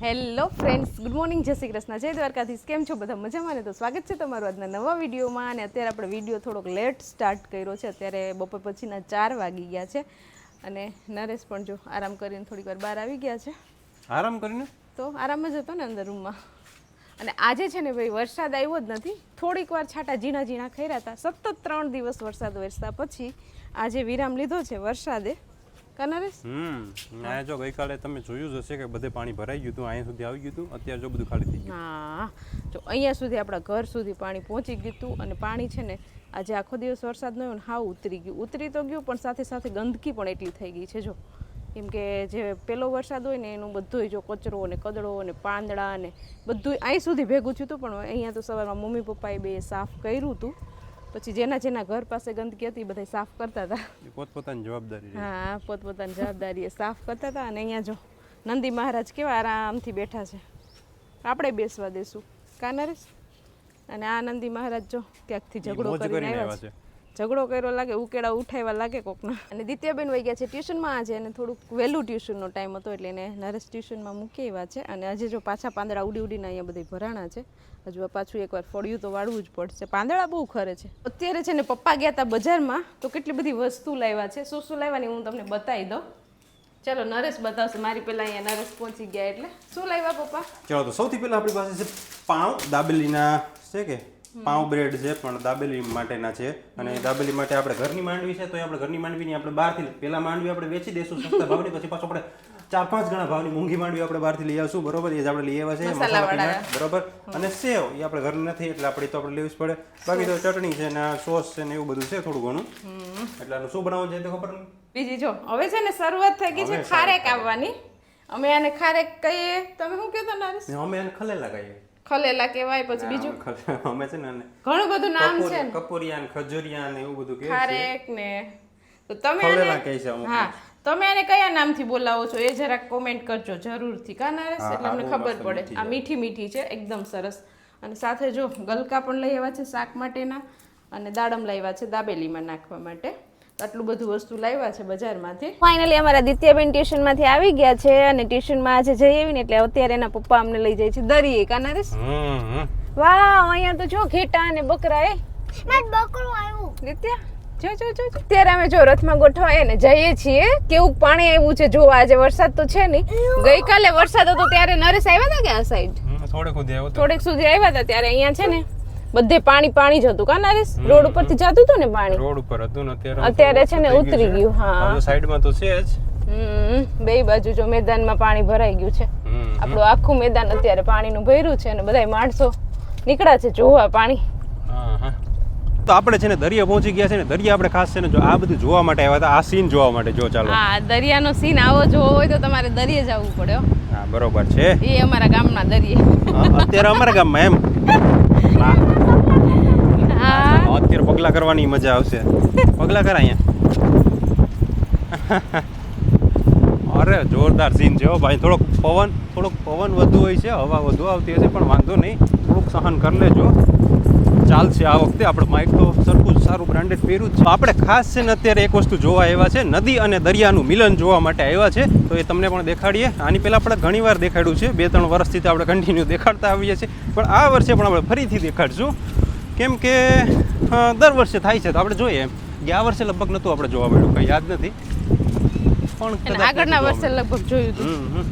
Hello friends, good morning, જય શ્રી કૃષ્ણ, જય દ્વારકાધીશ. કેમ છો બધા? મજામાં ને? તો સ્વાગત છે તમારું આજના નવા વિડીયોમાં. અને અત્યારે આપણે વિડીયો થોડોક લેટ સ્ટાર્ટ કર્યો છે. અત્યારે બપોર પછીના 4 વાગી ગયા છે અને નરેશ પણ જો આરામ કરીને થોડીક વાર બહાર આવી ગયા છે. આરામ કરીને તો આરામ જ હતો ને અંદર રૂમમાં. અને આજે છે ને ભાઈ, વરસાદ આવ્યો જ નથી. થોડીક વાર છાંટા ઝીણા ઝીણા ખર્યા હતા. સતત 3 દિવસ વરસાદ વરસ્યા પછી આજે વિરામ લીધો છે વરસાદે. જો ગઈકાલે તમે જોયું જ હશે કે બધે પાણી ભરાઈ ગયું હતું, અહીંયા સુધી આવી ગયું હતું. અત્યારે જો બધું ખાલી થઈ ગયું. હા, જો અહીંયા સુધી આપણા ઘર સુધી પાણી પહોંચી ગયું હતું. અને પાણી છે ને આજે આખો દિવસ વરસાદ ન હોય ને હાવ ઉતરી તો ગયું, પણ સાથે સાથે ગંદકી પણ એટલી થઈ ગઈ છે. જો કેમ કે જે પેલો વરસાદ હોય ને એનું બધું જો કચરો ને કદડો ને પાંદડા ને બધું અહીં સુધી ભેગું થયું હતું. પણ અહીંયા તો સવારમાં મમ્મી પપ્પાએ બે સાફ કર્યું હતું. પછી જેના ઘર પાસે ગંદકી હતી બધા સાફ કરતા હતા. પોતપોતાની જવાબદારી. હા, પોતપોતાની જવાબદારીએ સાફ કરતા હતા. અને અહીંયા જો નંદી મહારાજ કેવા આરામથી બેઠા છે. આપણે બેસવા દેશું કા નરેશ? અને આ નંદી મહારાજ જો ક્યાંકથી ઝઘડો કરીને આવ્યા છે. ઝઘડો કર્યો લાગે, ઉકેડા ઉઠાવ્યા લાગે કોકના. અને દિત્યાબેન વહી ગયા છે ટ્યુશનમાં આજે. અને થોડુંક વહેલું ટ્યુશનનો ટાઈમ હતો એટલે એને નરેશ ટ્યુશનમાં મૂકી આવ્યા છે. અને આજે જો પાછા પાંદડા ઉડીને અહીંયા બધા ભરાણા છે. હજુ પાછું એકવાર ફળિયું તો વાળવું જ પડશે. પાંદડા બહુ ખરે છે. અત્યારે છે ને પપ્પા ગયા હતા બજારમાં, તો કેટલી બધી વસ્તુ લાવ્યા છે. શું લાવવાની હું તમને બતાવી દઉં. ચલો નરેશ બતાવશે મારી પહેલા. અહીંયા નરેશ પહોંચી ગયા એટલે શું લાવ્યા પપ્પા? ચલો તો સૌથી પહેલા આપણી પાસે છે પાઉં દાબેલીના છે કે પાઉં બ્રેડ છે, પણ દાબેલી માટેના છે. અને દાબેલી માટે આપણે ઘરની માંડવી છે, તો આપણે ઘરની માંડવીની આપણે બહારથી પહેલા માંડવી આપણે વેચી દઈશું સસ્તા ભાવની. પછી પાછું આપણે 4-5 ગણા ભાવની મૂંઘી માંડવી આપણે બહારથી લઈ આવશું. બરોબર? એ જ આપણે લઈ આવ્યા છે મસાલા. બરોબર? અને સેવ એ આપણે ઘર નથી એટલે આપણે તો આપણે લેવી જ પડે. બાકી તો ચટણી છે ને સોસ છે ને એવું બધું છે થોડું ઘણું. એટલે આનું શું બનાવવું છે તો ખબર નહીં. બીજી જો હવે છે ને શરૂઆત થઈ ગઈ છે ખારેક આવવાની. અમે આને ખારેક કહીએ, તમે શું કહેતા નરેશ? અમે આને ખલેલા કહીએ. ખલેલા કહેવાય. પછી બીજું અમે છે ને ઘણું બધું નામ છે, કપૂરિયા ને ખજૂરિયા ને એવું બધું કહે છે. ખારેક ને તો તમે ખલેલા કહે છે. હા, તમે આને કયા નામથી બોલાવો છો એ જરાક કોમેન્ટ કરજો જરૂરથી કા નરેશ? એટલે અમને ખબર પડે. આ મીઠી મીઠી છે, એકદમ સરસ. અને સાથે જો ગલકા પણ લઈ આવ્યા છે શાક માટેના, અને દાડમ લાવ્યા છે દાબેલીમાં નાખવા માટે. આટલું બધું વસ્તુ લાવ્યા છે બજારમાંથી. ફાઇનલી અમારા દિત્યાબેન ટ્યુશનમાંથી આવી ગયા છે. અને ટ્યુશનમાં આજે જઈ આવીને એટલે અત્યારે એના પપ્પા અમને લઈ જાય છે દરિયે કા નરેશ? વાહ, અહીંયા તો જો ઘેટા અને બકરા. એ બકરું આવ્યું દિત્યા. જો અત્યારે અમે જો રથમાં ગોઠવાય ને જઈએ છીએ. કેવું પાણી આવ્યું છે જોવા. આજે વરસાદ તો છે નહીં. ગઈકાલે વરસાદ હતો ત્યારે નરેશ આવ્યા હતા કે આ સાઈડ થોડેક સુધી આવ્યા હતા ત્યારે અહીંયા છે ને બધે પાણી જ હતું કા નરેશ? રોડ ઉપરથી જતું હતું ને પાણી. રોડ ઉપર હતું ને અત્યારે છે ને ઉતરી ગયું. હા, સાઈડમાં તો છે જ. બે બાજુ જો મેદાનમાં પાણી ભરાઈ ગયું છે. આપણું આખું મેદાન અત્યારે પાણીનું ભર્યું છે. અને બધા માણસો નીકળ્યા છે જોવા પાણી. તો આપણે છે ને દરિયા પહોંચી ગયા છે ને. દરિયા આપણે ખાસ છે ને જો આ બધું જોવા માટે આવ્યા હતા. આ સીન જોવા માટે. જો ચાલો, હા, દરિયાનો સીન આવો જોવો હોય તો તમારે દરિયે જવું પડે. હા, બરોબર છે. એ અમારા ગામના દરિયે. અત્યારે અમારા ગામમાં એમ અત્યારે પગલા કરવાની મજા આવશે. પગલા કર અહીંયા. અરે જોરદાર સીન છે ભાઈ. થોડોક પવન વધુ હોય છે, હવા વધુ આવતી હશે, પણ વાંધો નહીં, થોડુંક સહન કરી લેજો, ચાલશે. આ વખતે આપણે માઇક તો સરખું સારું બ્રાન્ડેડ પહેર્યું છે. આપણે ખાસ છે ને અત્યારે એક વસ્તુ જોવા આવ્યા છે. નદી અને દરિયાનું મિલન જોવા માટે આવ્યા છે. તો એ તમને પણ દેખાડીએ. આની પહેલાં આપણે ઘણી વાર દેખાડ્યું છે. 2-3 વર્ષથી આપણે કન્ટિન્યુ દેખાડતા આવીએ છીએ. પણ આ વર્ષે પણ આપણે ફરીથી દેખાડશું. કેમ કે દર વર્ષે થાય છે તો આપણે જોઈએ. એમ ગયા વર્ષે લગભગ નહોતું આપણે જોવા મળ્યું, કંઈ યાદ નથી, પણ આગળના વર્ષે લગભગ જોયું હતું.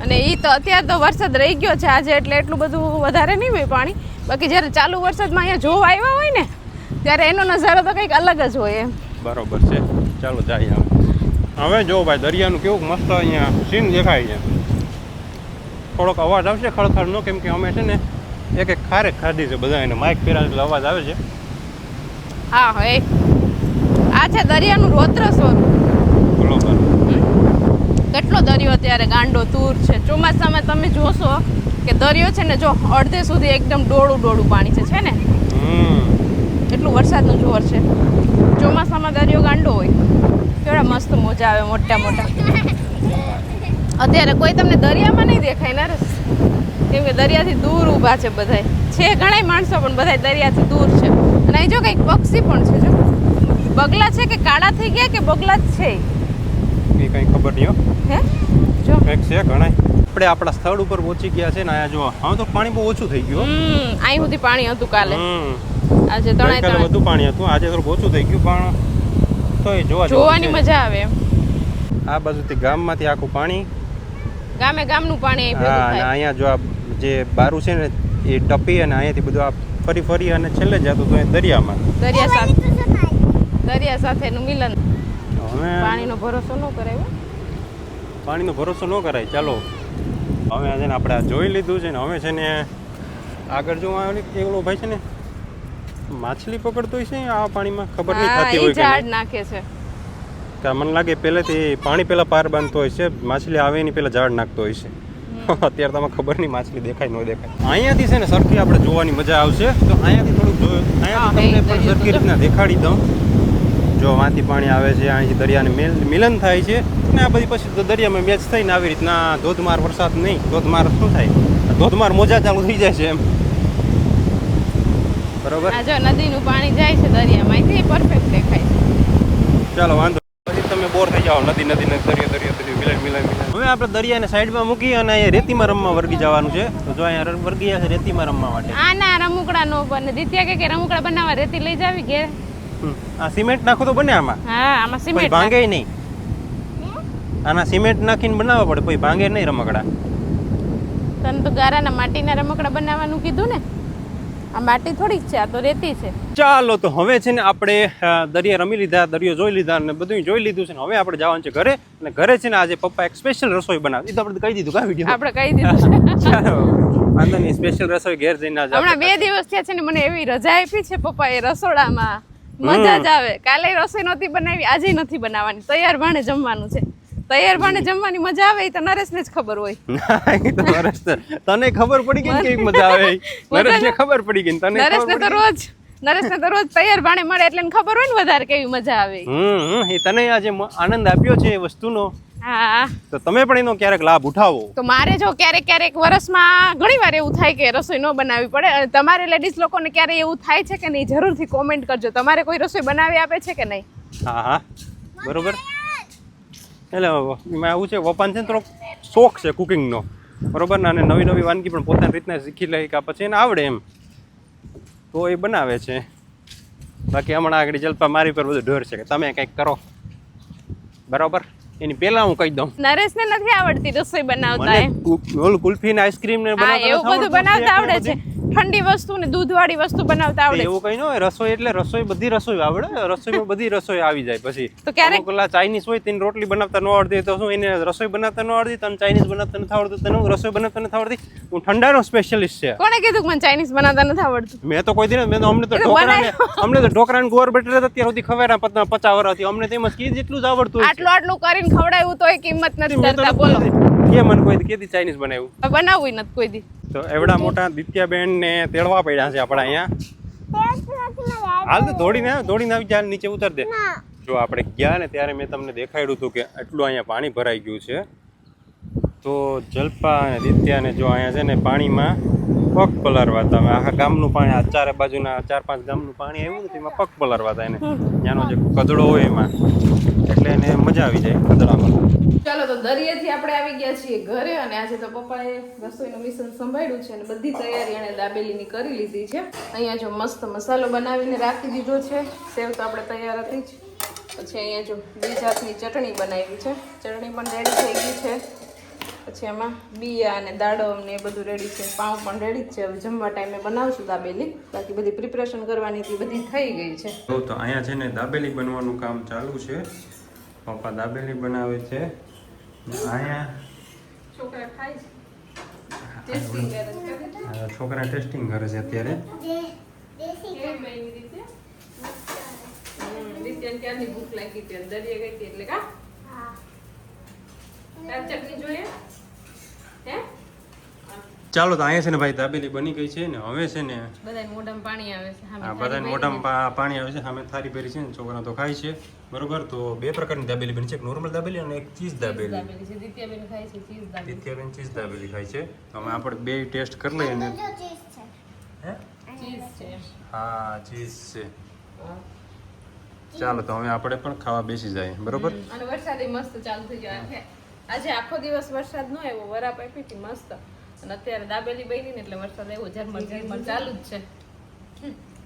અને એ તો અત્યારે તો વરસાદ રહી ગયો છે આજે, એટલે એટલું બધું વધારે નહીં હોય પાણી. બાકી જ્યારે ચાલુ વરસાદમાં અહીંયા જોવા આવ્યા હોય ને ત્યારે એનો નજારો તો કંઈક અલગ જ હોય. એમ બરોબર છે. ચાલો જાય હવે જો ભાઈ દરિયાનું કેવું મસ્ત અહીંયા સીન દેખાય છે. થોડોક અવાજ આવશે ખળખળનો, કેમ કે અમે છે ને એક ખારેક ખાધી છે બધા. એને માઇક પહેરા એટલે અવાજ આવે છે. હા, હવે આ છે દરિયાનું રૌદ્ર સ્વરૂપ. બરોબર. કેટલો દરિયો અત્યારે ગાંડો તૂર છે. ચોમાસામાં તમે જોશો કે દરિયો છે ને જો અડધે સુધી એકદમ ડોળું પાણી છે ને. એટલું વરસાદનું જોર છે. ચોમાસામાં દરિયો ગાંડો હોય. કેવડા મસ્ત મોજા આવે મોટા. અત્યારે કોઈ તમને દરિયામાં નહીં દેખાય નરેશ, કેમ કે દરિયાથી દૂર ઊભા છે બધા. છે ઘણા માણસો પણ બધા દરિયાથી દૂર છે. અને અહીં જો કંઈક પક્ષી પણ છે. જો બગલા છે કે કાળા થઈ ગયા કે બગલા જ છે એ કંઈ ખબર નહીં. હે જો કંઈક છે ઘણા. આપણે આપણા સ્થળ ઉપર પહોંચી ગયા છે ને અહીંયા જો હવે તો પાણી બહુ ઓછું થઈ ગયું અહીં સુધી પાણી હતું કાલે. આજે ગઈકાલે તણાઈ વધુ પાણી હતું આજે થોડું ઓછું થઈ ગયું પણ તોય જોવાની મજા આવે એમ. આ બાજુથી ગામમાંથી આખું પાણી ગામે ગામનું પાણી અહીં ભેગું હા અને થાય. અહીંયા જો આ જે બારું છે ને એ ટપી અને અહીંયાથી બધું આ ફરી અને છેલ્લે જતું તો એ દરિયામાં દરિયા સાથેનું મિલન. હવે પાણીનો ભરોસો ન કરાય હો. પાણીનો ભરોસો ન કરાય. ચાલો હવે છે ને આપણે આ જોઈ લીધું છે ને હવે છે ને આગળ જો એવડો ભાઈ છે ને માછલી પકડતો હોય છે આ પાણીમાં ખબર નહીં હા, થતી ઈ હોય કે ઝાડ નહીં. નાખે છે. કે મને લાગે પહેલેથી પાણી પહેલા પાર બાંધતો હોય છે માછલી આવે એની પહેલા ઝાડ નાખતો હોય છે. અત્યારે તમે ખબર નહીં માછલી દેખાય ન દેખાય. અહીંયાથી છે ને સરખી આપણે જોવાની મજા આવશે તો અહીંયાથી થોડુંક જોયું અહીંયાથી તમને પણ સરખી રીતના દેખાડી દઉં. જો વાંથી પાણી આવે છે અહીંથી દરિયાને મિલન થાય છે અને આ બધી પછી તો દરિયામાં મેચ થઈને આવી રીતના ધોધમાર વરસાદ નહીં ધોધમાર શું થાય ધોધમાર મોજા ચાલુ થઈ જાય છે એમ બરોબર. આ જો નદીનું પાણી જાય છે દરિયામાં પરફેક્ટ દેખાય છે. ચાલો વાંધો પછી તમે બોર થઈ જાઓ નદી દરિયો મિલન. હવે આપણે દરિયાને સાઈડમાં મૂકી અને અહીંયા રેતીમાં રમવા વર્ગી જવાનું છે તો જો અહીંયા વર્ગી છે રેતીમાં રમવા માટે. ના રમકડા નો બને. દિત્યા કે રમકડા બનાવવા રેતી લઈ જાવી ઘેર. આ સિમેન્ટ નાખો તો બને આમાં. હા આમાં કોઈ સિમેન્ટ ભાંગે નહીં. આના સિમેન્ટ નાખીને બનાવવા પડે કોઈ ભાંગે નહીં રમકડા. તને તો ગારાના માટીના રમકડા બનાવવાનું કીધું ને. આ માટી થોડી જ છે આ તો રેતી છે. ચાલો તો હવે છે ને આપણે દરિયા રમી લીધા દરિયો જોઈ લીધા અને બધું જોઈ લીધું છે ને હવે આપણે જવાનું છે ઘરે અને ઘરે છે ને આજે પપ્પા એક સ્પેશિયલ રસોઈ બનાવી એ તો આપણે કહી દીધું કા વિડીયો આપણે કહી દીધું છે. ચાલો વાંધો નહીં સ્પેશિયલ રસોઈ ઘેર જઈને આજે હમણાં 2 દિવસ થયા છે ને મને એવી રજા આપી છે પપ્પાએ રસોડામાં મજા જ આવે. કાલે રસોઈ નહોતી બનાવી આજે નથી બનાવવાની. તૈયાર ભાણે જમવાનું છે. તૈયાર ભાણે જમવાની મજા આવે એ તો નરેશને જ ખબર હોય. તને ખબર પડી ગઈ કેવી મજા આવે નરેશને ખબર પડી ગઈ તને નરેશને તો રોજ તૈયાર ભાણે મળે એટલે એને ખબર હોય ને વધારે કેવી મજા આવે. એ તને આજે આનંદ આપ્યો છે એ વસ્તુનો હા તો તમે પણ એનો ક્યારેક લાભ ઉઠાવો. તો મારે જો ક્યારેક વર્ષમાં ઘણી વાર એવું થાય કે રસોઈ ન બનાવવી પડે અને તમારે લેડીઝ લોકોને ક્યારે એવું થાય છે કે નહીં જરૂરથી કોમેન્ટ કરજો. તમારે કોઈ રસોઈ બનાવી આપે છે કે નહીં? હા બરોબર. એટલે એમાં આવું છે વપાન છે ને થોડોક શોખ છે કુકિંગનો બરોબર ને અને નવી વાનગી પણ પોતાની રીતના શીખી લે કે પછી એને આવડે એમ તો એ બનાવે છે. બાકી હમણાં આગળ જલપા મારી પર બધું ડર છે કે તમે કંઈક કરો બરોબર. એની પહેલા હું કહી દઉં નરેશને નથી આવડતી રસોઈ બનાવતા એમ. ઓલું કુલ્ફી ને આઈસ્ક્રીમ ને એવું બધું બનાવતા આવડે છે. ઠંડી વસ્તુ ને દૂધવાળી વસ્તુ બનાવતા આવડે. એવું કઈ ન હોય રસોઈ એટલે રસોઈ બધી રસોઈ આવડે. રસોઈમાં બધી રસોઈ આવી જાય. પછી તો ક્યારેક પેલા ચાઇનીઝ હોય તેને રોટલી બનાવતા ન આવડતી તો શું એને રસોઈ બનાવતા ન આવડતી તને ચાઇનીઝ બનાવતા નથી આવડતું તને રસોઈ બનાવતા નથી આવડતી. હું ઠંડાનો સ્પેશિયલિસ્ટ છે. કોણે કીધું કે મને ચાઇનીઝ બનાવતા નથી આવડતું? મેં તો કોઈ દી મેં તો અમને તો ઢોકળાને ગોળ બેટર અત્યાર સુધી ખવાય 50 વર્ષ હતી અમને તેમ જ કીધું જેટલું જ આવડતું. આટલું કરીને ખવડાવ્યું તોય કિંમત નથી કરતા. બોલો કે મને કોઈ કેદી ચાઇનીઝ બનાવ્યું બનાવવું નથી કોઈ દી. તો એવડા મોટા દિત્યાબેન ને તેડવા પડ્યા છે આપણા અહીંયા. હાલ તો દોડીને આવી જાય નીચે ઉતર દે. જો આપણે ગયા ને ત્યારે મેં તમને દેખાડ્યું હતું કે આટલું અહીંયા પાણી ભરાઈ ગયું છે તો જલપા અને દિત્યાને જો અહીંયા છે ને પાણીમાં પગ પલારવા હતા. આખા ગામનું પાણી આ ચારે બાજુના 4-5 ગામનું પાણી આવ્યું ને એમાં પગ પલારવા હતા એને ત્યાંનો જે કદડો હોય એમાં એટલે એને મજા આવી જાય કદડામાં. ચાલો તો દરિયેથી આપણે આવી ગયા છીએ ઘરે અને આજે તો પપ્પાએ રસોઈનું મિશન સંભાળ્યું છે અને બધી તૈયારી એને દાબેલીની કરી લીધી છે. અહીંયા જો મસ્ત મસાલો બનાવીને રાખી દીધો છે. સેવ તો આપણે તૈયાર હતી જ. પછી અહીંયા જો 2 જાતની ચટણી બનાવી છે. ચટણી પણ રેડી થઈ ગઈ છે. પછી એમાં બિયા અને દાડમ ને એ બધું રેડી છે. પાઉં પણ રેડી જ છે. હવે જમવા ટાઈમે બનાવશું દાબેલી. બાકી બધી પ્રિપરેશન કરવાની હતી બધી થઈ ગઈ છે. તો અહીંયા છે ને દાબેલી બનવાનું કામ ચાલુ છે. પપ્પા દાબેલી બનાવે છે. અહીંયા છોકરા ખાય છે છોકરા ટેસ્ટિંગ કરે છે અત્યારે. ક્યારની ભૂખ લાગી હતી દરિયા ગઈ હતી એટલે કા ચટણી જોઈએ હે. ચાલો તો અહીંયા છે ને ભાઈ દાબેલી બની ગઈ છે ને હવે છે ને બધાય મોઢામાં પાણી આવે છે. હા બધાય મોઢામાં પાણી આવે છે. સામે થાળી ભરી છે ને છોકરા તો ખાય છે બરોબર. તો 2 પ્રકારની દાબેલી બની છે એક નોર્મલ દાબેલી અને એક ચીઝ દાબેલી. દિત્યાબેન ખાય છે ચીઝ દાબેલી. દિત્યાબેન ચીઝ દાબેલી ખાય છે. તો અમે આપણે 2 ટેસ્ટ કરી લઈએ ને. હે ચીઝ છે. હા ચીઝ છે. ચાલો તો હવે આપણે પણ ખાવા બેસી જાય બરોબર. અને વરસાદ મસ્ત ચાલુ થઈ ગયો છે. આજે આખો દિવસ વરસાદ ન આવ્યો, વરાપ આપી હતી મસ્ત, અને અત્યારે દાબેલી બની ને એટલે વરસાદ આવ્યો, ઝરમર ઝરમર ચાલુ જ છે.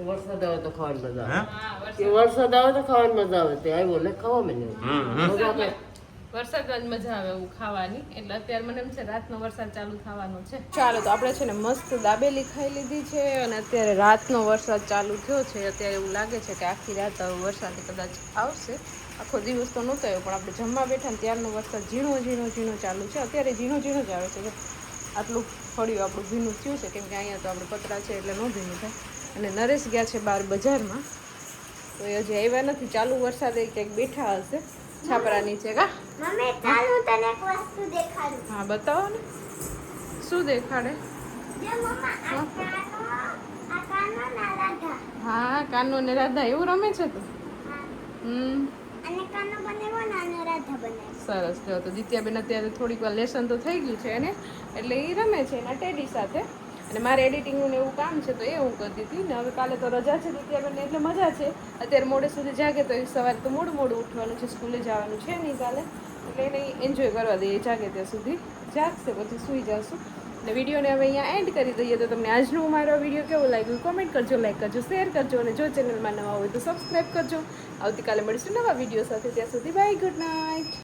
વરસાદ આવે તો ખાવાની મજા આવે. હા, વરસાદ આવે તો ખાવાની મજા આવે. તે આવ્યો ને ખાવા મને વરસાદમાં જ મજા આવે એવું ખાવાની. એટલે અત્યારે મને એમ છે રાતનો વરસાદ ચાલુ થવાનો છે. ચાલો તો આપણે છે ને મસ્ત દાબેલી ખાઈ લીધી છે, અને અત્યારે રાતનો વરસાદ ચાલુ થયો છે. અત્યારે એવું લાગે છે કે આખી રાત હવે વરસાદ કદાચ આવશે. આખો દિવસ તો નહોતો આવ્યો, પણ આપણે જમવા બેઠા ને ત્યારનો વરસાદ ઝીણો ઝીણો ઝીણો ચાલુ છે. અત્યારે ઝીણો ઝીણો જ આવે છે. આટલું ફળ્યું આપણું ભીનું થયું છે, કેમ કે અહીંયા તો આપણે પતરા છે એટલે ન ભીનું થાય. અને નરેશ ગયા છે બહાર બજારમાં, તો એ હજી આવ્યા નથી. ચાલુ વરસાદે ક્યાંક બેઠા હશે છાપરા નીચે. કા મમ્મી ચાલ હું તને એક વસ્તુ દેખાડું. હા બતાવો ને, શું દેખાડે? જો મમ્મા આ કાનો ના રાધા. હા, કાનો ને રાધા એવું રમે છે તું? હા. હમ અને કાનો બનાવ્યો ને અને રાધા બનાવી. સરસ. લ્યો તો દિત્યાબેન અત્યારે થોડીક વાર લેસન તો થઈ ગયું છે એને, એટલે એ રમે છે એના ટેડી સાથે. અને મારે એડિટિંગનું ને એવું કામ છે તો એ હું કરતી હતી ને. હવે કાલે તો રજા છે દિત્યાબેનને એટલે મજા છે. અત્યારે મોડે સુધી જાગે તો એ સવારે તો મોડું મોડું ઉઠવાનું છે, સ્કૂલે જવાનું છે નહીં કાલે, એટલે એને એન્જોય કરવા દઈએ. જાગે ત્યાં સુધી જાગશે, પછી સૂઈ જશું. અને વિડીયોને હવે અહીંયા એન્ડ કરી દઈએ. તો તમને આજનો મારો વિડીયો કેવો લાગ્યો કોમેન્ટ કરજો, લાઈક કરજો, શેર કરજો, અને જો ચેનલમાં નવા હોય તો સબસ્ક્રાઈબ કરજો. આવતીકાલે મળીશું નવા વિડીયો સાથે. ત્યાં સુધી બાય, ગુડ નાઇટ.